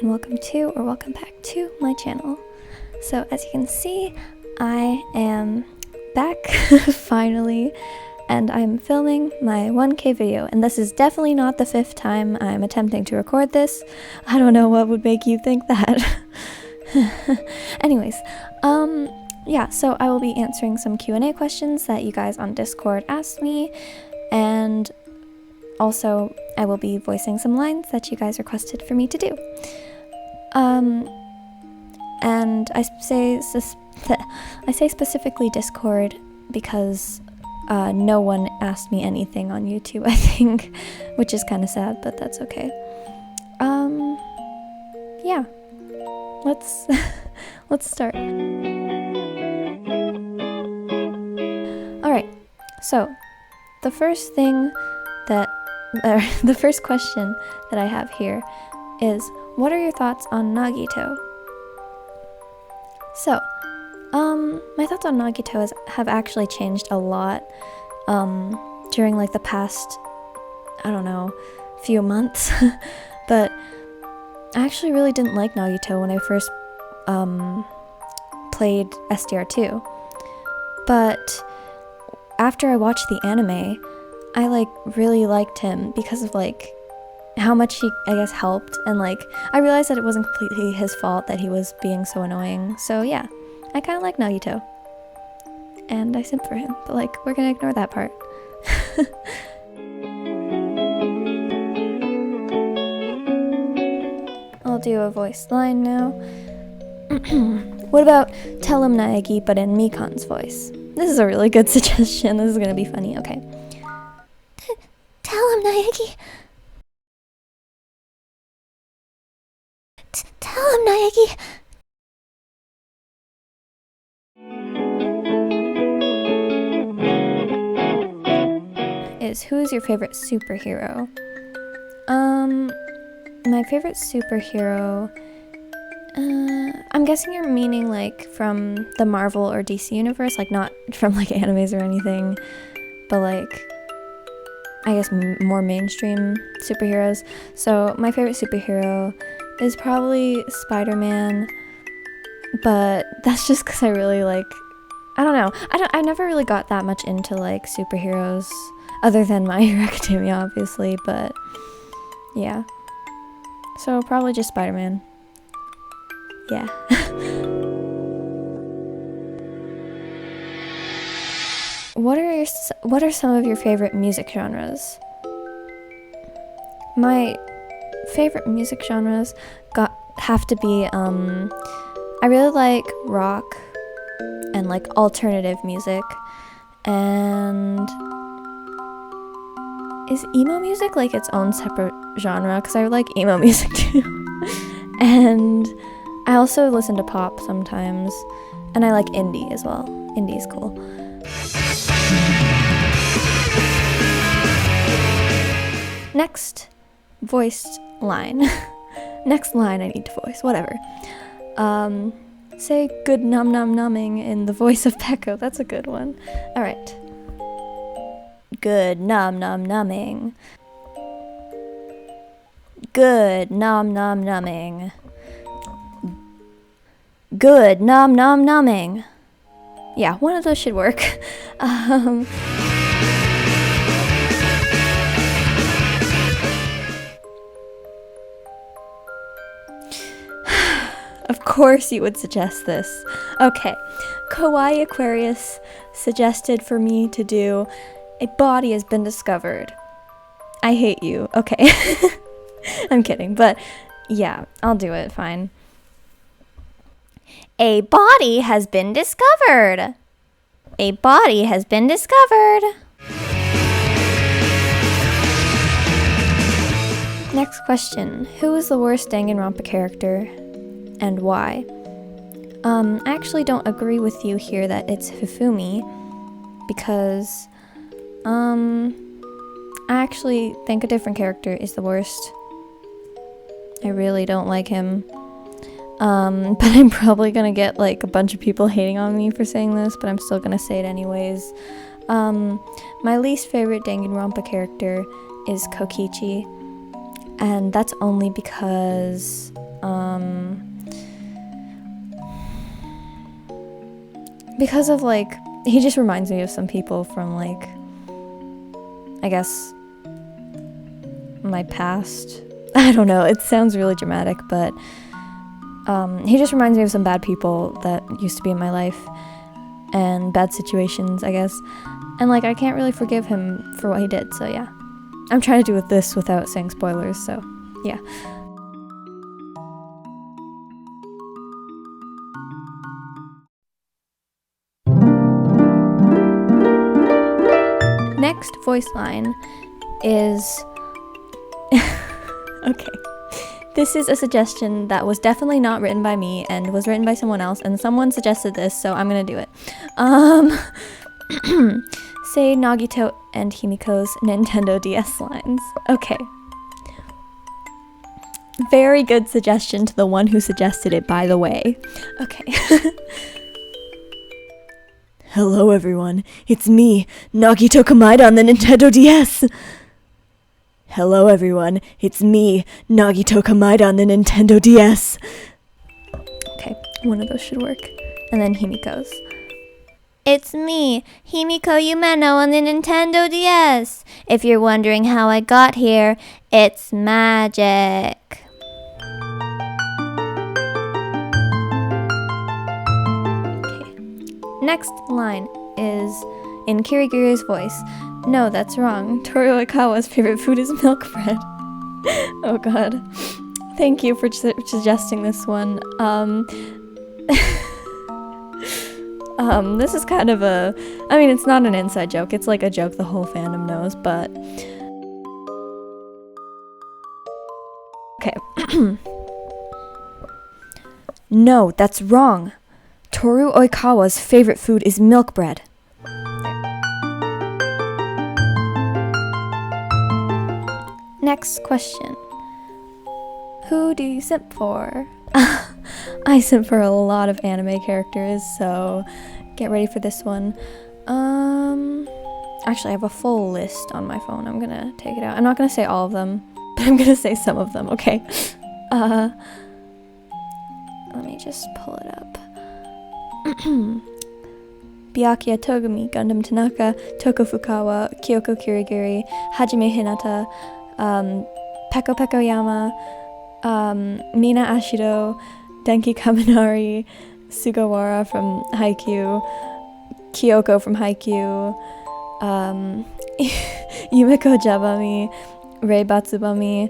and welcome back to my channel. So as you can see, I am back finally, and I'm filming my 1K video, and this is definitely not the 5th time I'm attempting to record this. I don't know what would make you think that. Anyways, yeah, so I will be answering some Q&A questions that you guys on Discord asked me, and also I will be voicing some lines that you guys requested for me to do. And I say specifically Discord because no one asked me anything on YouTube, I think, which is kind of sad, but that's okay. Yeah, let's start. Alright, so the first question that I have here is, what are your thoughts on Nagito? So, my thoughts on Nagito have actually changed a lot during like the past, I don't know, few months. But I actually really didn't like Nagito when I first played SDR2. But after I watched the anime, I like really liked him because of like how much he, I guess, helped, and like I realized that it wasn't completely his fault that he was being so annoying. So yeah, I kind of like Nagito, and I simp for him, but like we're gonna ignore that part. I'll do a voice line now. What about tell him Naegi but in Mikan's voice? This is a really good suggestion. This is gonna be funny. Okay. Tell him Naegi. Tell him Naegi. Who is your favorite superhero? My favorite superhero, I'm guessing you're meaning like from the Marvel or DC universe, like not from like animes or anything, but like I guess more mainstream superheroes. So my favorite superhero is probably Spider-Man, but that's just because I really like, I don't know, I never really got that much into like superheroes other than My Hero Academia, obviously, but yeah. So probably just Spider-Man. Yeah. What are some of your favorite music genres? My favorite music genres have to be I really like rock and like alternative music, and is emo music like its own separate genre? Because I like emo music too. And I also listen to pop sometimes, and I like indie as well. Indie is cool. Next voiced line. Next line I need to voice, whatever. Say good num num numbing in the voice of Peko. That's a good one. Alright. Good num num numbing. Good num num numbing. Good num num numbing. Yeah, one of those should work. Of course you would suggest this. Okay, Kawaii Aquarius suggested for me to do a body has been discovered. I hate you. Okay. I'm kidding, but yeah, I'll do it, fine. A body has been discovered. A body has been discovered. Next question. Who is the worst Danganronpa character and why? I actually don't agree with you here that it's Hifumi, because I actually think a different character is the worst. I really don't like him. But I'm probably gonna get like a bunch of people hating on me for saying this, but I'm still gonna say it anyways. My least favorite Danganronpa character is Kokichi, and that's only because Because of like, he just reminds me of some people from like, I guess, my past. I don't know, it sounds really dramatic, but he just reminds me of some bad people that used to be in my life and bad situations, I guess. And like, I can't really forgive him for what he did, so yeah. I'm trying to do with this without saying spoilers, so yeah. Next voice line is okay. This is a suggestion that was definitely not written by me and was written by someone else, and someone suggested this, so I'm gonna do it. Say Nagito and Himiko's Nintendo DS lines. Okay. Very good suggestion to the one who suggested it, by the way. Okay. Hello everyone, it's me, Nagito Kamaeda on the Nintendo DS! Hello everyone, it's me, Nagito Kamaeda on the Nintendo DS! Okay, one of those should work. And then Himiko's. It's me, Himiko Yumeno on the Nintendo DS! If you're wondering how I got here, it's magic! Next line is in Kirigiri's voice. No, that's wrong. Toru Oikawa's favorite food is milk bread. Oh god. Thank you for suggesting this one. This is kind of a... I mean, it's not an inside joke. It's like a joke the whole fandom knows, but... Okay. No, that's wrong. Toru Oikawa's favorite food is milk bread. Next question. Who do you simp for? I simp for a lot of anime characters, so get ready for this one. Actually, I have a full list on my phone. I'm gonna take it out. I'm not gonna say all of them, but I'm gonna say some of them, okay? Let me just pull it up. Byakuya Togumi, Gundam Tanaka, Toko Fukawa, Kyoko Kirigiri, Hajime Hinata, Peko Peko Yama, Mina Ashido, Denki Kaminari, Sugawara from Haikyuu, Kyoko from Haikyuu, Yumeko Jabami, Rei Batsubami,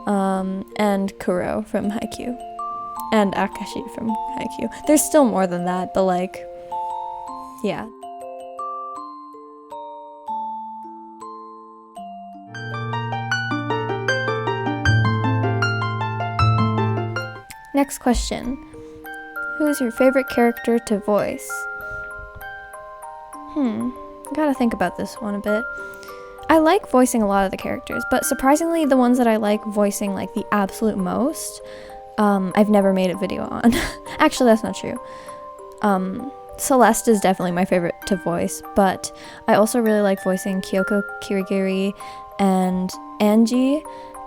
and Kuro from Haikyuu. And Akashi from Haikyuu. There's still more than that, but like, yeah. Next question. Who's your favorite character to voice? Gotta think about this one a bit. I like voicing a lot of the characters, but surprisingly the ones that I like voicing like the absolute most, I've never made a video on. Actually, that's not true. Celeste is definitely my favorite to voice, but I also really like voicing Kyoko Kirigiri and Angie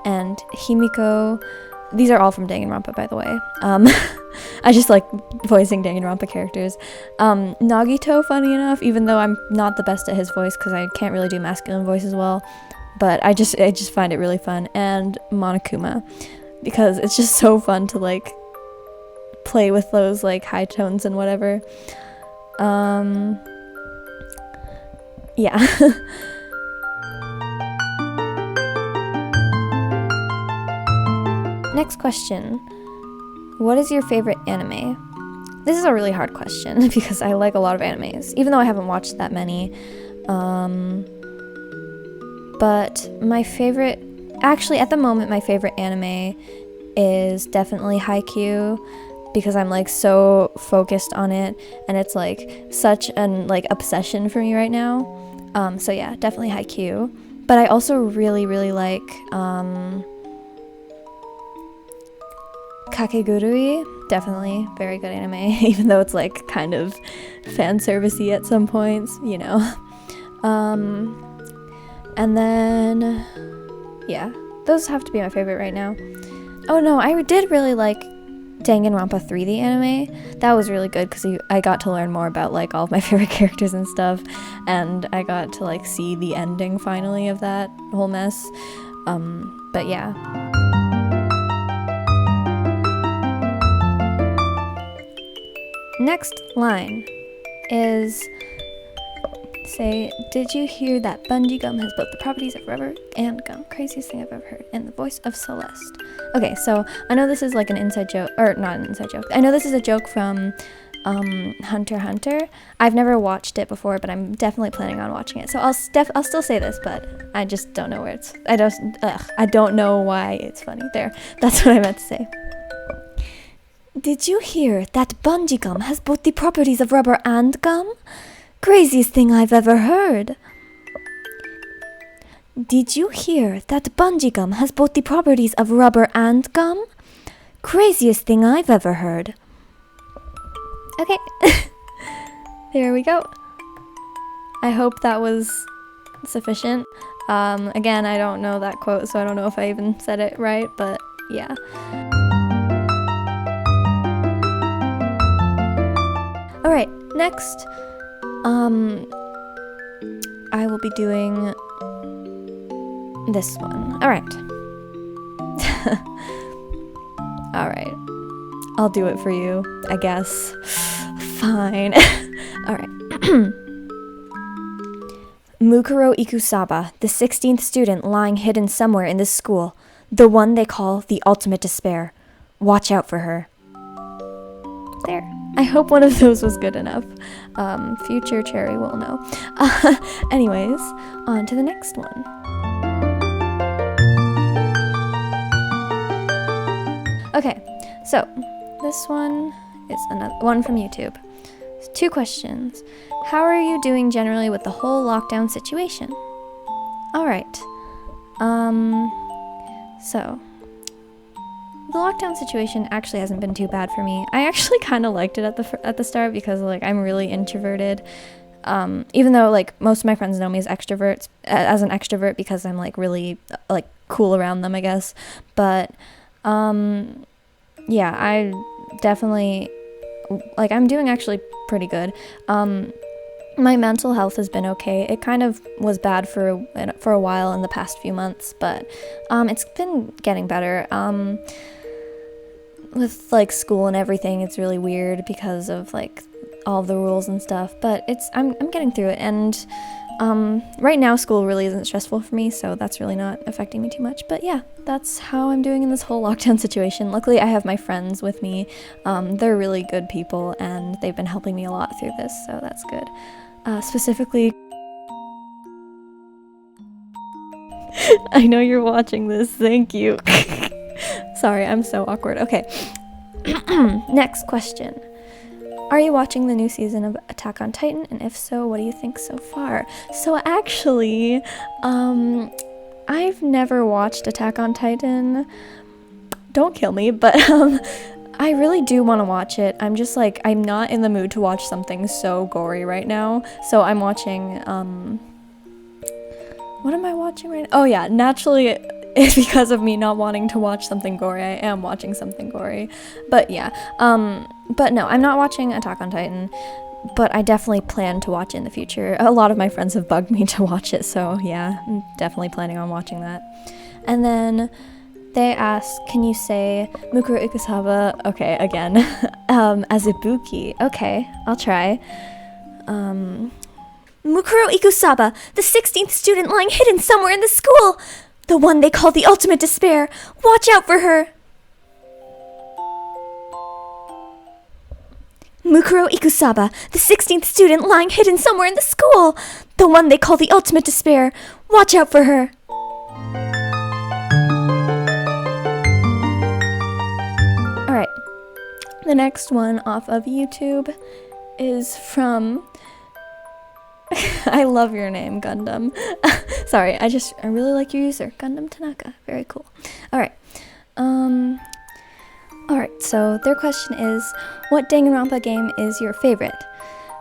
and Himiko. These are all from Danganronpa, by the way. I just like voicing Danganronpa characters. Nagito, funny enough, even though I'm not the best at his voice because I can't really do masculine voice as well, but I just find it really fun. And Monokuma, because it's just so fun to like play with those like high tones and whatever. Yeah. Next question. What is your favorite anime? This is a really hard question because I like a lot of animes, even though I haven't watched that many. But my favorite, actually at the moment, my favorite anime is definitely Haikyuu, because I'm like so focused on it and it's like such an like obsession for me right now. So yeah, definitely Haikyuu. But I also really, really like Kakegurui, definitely very good anime, even though it's like kind of fan servicey at some points, you know. And then yeah, those have to be my favorite right now. Oh no, I did really like Danganronpa 3, the anime. That was really good because I got to learn more about like all of my favorite characters and stuff, and I got to like see the ending finally of that whole mess. But yeah. Next line is, say, did you hear that bungee gum has both the properties of rubber and gum? Craziest thing I've ever heard. In the voice of Celeste. Okay, so I know this is like an inside joke, or not an inside joke. I know this is a joke from Hunter x Hunter. I've never watched it before, but I'm definitely planning on watching it. So I'll still say this, but I just don't know where it's. I don't know why it's funny. There, that's what I meant to say. Did you hear that bungee gum has both the properties of rubber and gum? Craziest thing I've ever heard. Did you hear that bungee gum has both the properties of rubber and gum? Craziest thing I've ever heard. Okay. There we go. I hope that was sufficient. Again, I don't know that quote, so I don't know if I even said it right, but yeah. Alright, next, I will be doing this one. Alright. Alright. I'll do it for you, I guess. Fine. Alright. Mukuro Ikusaba, the 16th student lying hidden somewhere in this school. The one they call the ultimate despair. Watch out for her. There. I hope one of those was good enough. Future Cherry will know. Anyways, on to the next one. Okay, so this one is another one from YouTube. 2 questions. How are you doing generally with the whole lockdown situation? Alright. So the lockdown situation actually hasn't been too bad for me. I actually kind of liked it at the start because like I'm really introverted. Even though like most of my friends know me as an extrovert because I'm like really like cool around them, I guess. But yeah, I definitely like I'm doing actually pretty good. My mental health has been okay. It kind of was bad for a while in the past few months, but it's been getting better. With like school and everything, it's really weird because of like all of the rules and stuff, but I'm getting through it, and right now school really isn't stressful for me, so that's really not affecting me too much. But yeah, that's how I'm doing in this whole lockdown situation. Luckily I have my friends with me. They're really good people and they've been helping me a lot through this, so that's good. Specifically I know you're watching this, thank you. Sorry, I'm so awkward. Okay. Next question. Are you watching the new season of Attack on Titan? And if so, what do you think so far? So actually, I've never watched Attack on Titan. Don't kill me, but I really do want to watch it. I'm just like, I'm not in the mood to watch something so gory right now. So I'm watching, what am I watching right now? Oh yeah, naturally, it's because of me not wanting to watch something gory. I am watching something gory. But yeah, but no, I'm not watching Attack on Titan, but I definitely plan to watch it in the future. A lot of my friends have bugged me to watch it, so yeah, I'm definitely planning on watching that. And then they ask, can you say Mukuro Ikusaba? Okay, again, as Ibuki. Okay, I'll try. Mukuro Ikusaba, the 16th student lying hidden somewhere in the school. The one they call the ultimate despair. Watch out for her. Mukuro Ikusaba, the 16th student lying hidden somewhere in the school. The one they call the ultimate despair. Watch out for her. Alright, the next one off of YouTube is from... I love your name, Gundam. Sorry, I really like your user, Gundam Tanaka. Very cool. Alright. Alright, so their question is, what Danganronpa game is your favorite?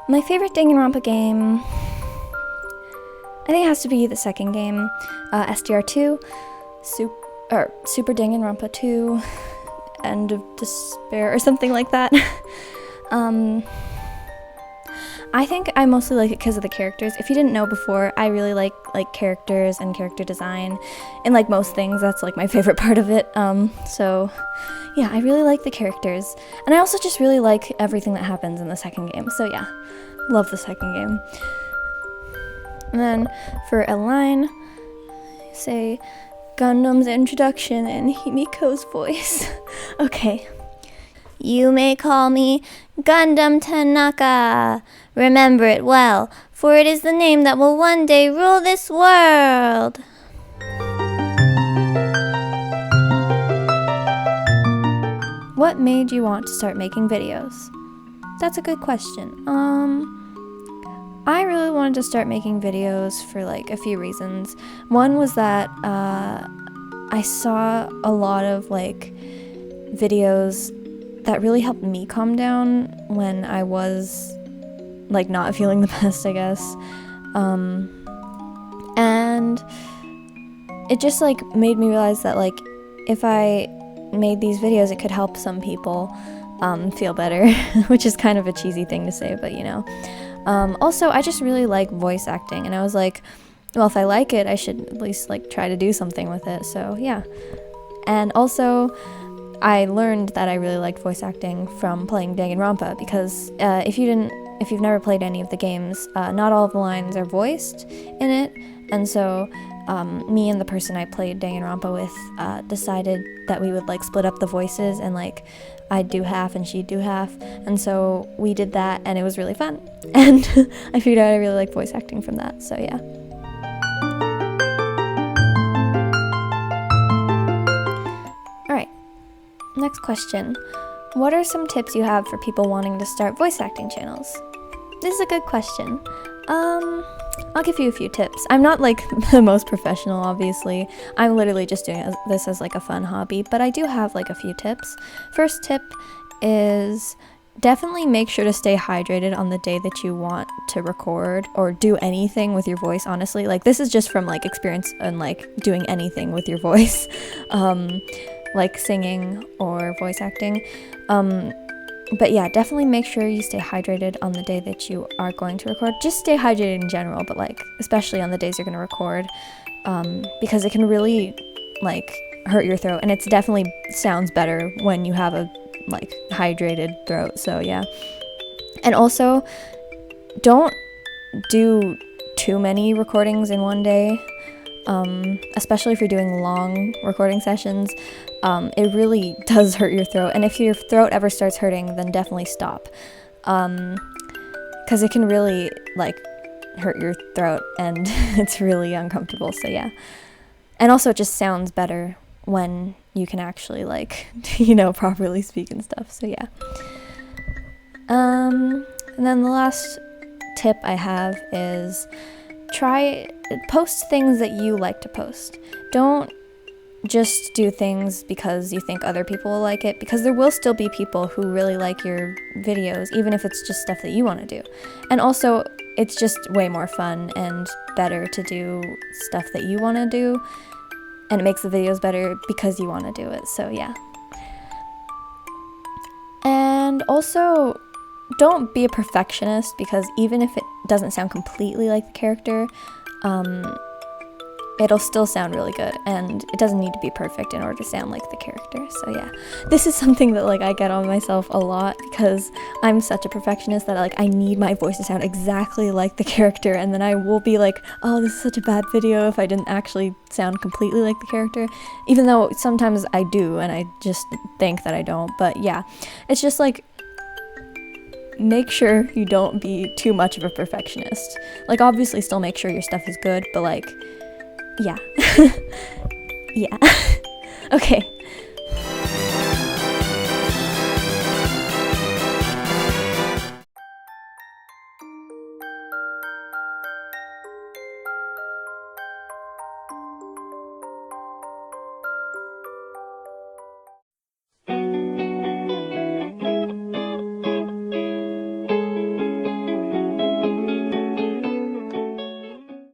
My favorite Danganronpa game, I think it has to be the second game, SDR2, Super Danganronpa 2, end of despair or something like that. I think I mostly like it because of the characters. If you didn't know before, I really like characters and character design, and like most things, that's like my favorite part of it. So yeah, I really like the characters, and I also just really like everything that happens in the second game. So yeah, love the second game. And then for a line, say Gundam's introduction in Himiko's voice. Okay. You may call me Gundam Tanaka. Remember it well, for it is the name that will one day rule this world. What made you want to start making videos? That's a good question. I really wanted to start making videos for like a few reasons. One was that I saw a lot of like videos that really helped me calm down when I was like not feeling the best, I guess. And it just like made me realize that like if I made these videos, it could help some people feel better, which is kind of a cheesy thing to say, but you know. Also, I just really like voice acting, and I was like, well, if I like it, I should at least like try to do something with it. So yeah. And also, I learned that I really liked voice acting from playing Danganronpa, because if you've never played any of the games, not all of the lines are voiced in it, and so me and the person I played Danganronpa with decided that we would like split up the voices, and like I'd do half and she'd do half, and so we did that, and it was really fun, and I figured out I really like voice acting from that, so yeah. Alright, next question. What are some tips you have for people wanting to start voice acting channels? This is a good question. I'll give you a few tips. I'm not like the most professional, obviously. I'm literally just doing this as like a fun hobby, but I do have like a few tips. First tip is definitely make sure to stay hydrated on the day that you want to record or do anything with your voice, honestly. Like this is just from like experience and like doing anything with your voice, like singing or voice acting. But yeah, definitely make sure you stay hydrated on the day that you are going to record. Just stay hydrated in general, but like especially on the days you're going to record, because it can really like hurt your throat, and it's definitely sounds better when you have a like hydrated throat. So yeah. And also, don't do too many recordings in one day, especially if you're doing long recording sessions. It really does hurt your throat, and if your throat ever starts hurting, then definitely stop, because it can really like hurt your throat, and it's really uncomfortable. So yeah. And also it just sounds better when you can actually like properly speak and stuff. So yeah. And then the last tip I have is post things that you like to post. Don't just do things because you think other people will like it, because there will still be people who really like your videos, even if it's just stuff that you want to do. And also, it's just way more fun and better to do stuff that you want to do, and it makes the videos better because you want to do it. So yeah. And also, don't be a perfectionist, because even if it doesn't sound completely like the character, it'll still sound really good, and it doesn't need to be perfect in order to sound like the character. So yeah, this is something that like I get on myself a lot, because I'm such a perfectionist that like I need my voice to sound exactly like the character, and then I will be like, oh, this is such a bad video if I didn't actually sound completely like the character, even though sometimes I do, and I just think that I don't. But yeah, it's just like, make sure you don't be too much of a perfectionist. Like obviously still make sure your stuff is good, but like, yeah. Yeah. Okay,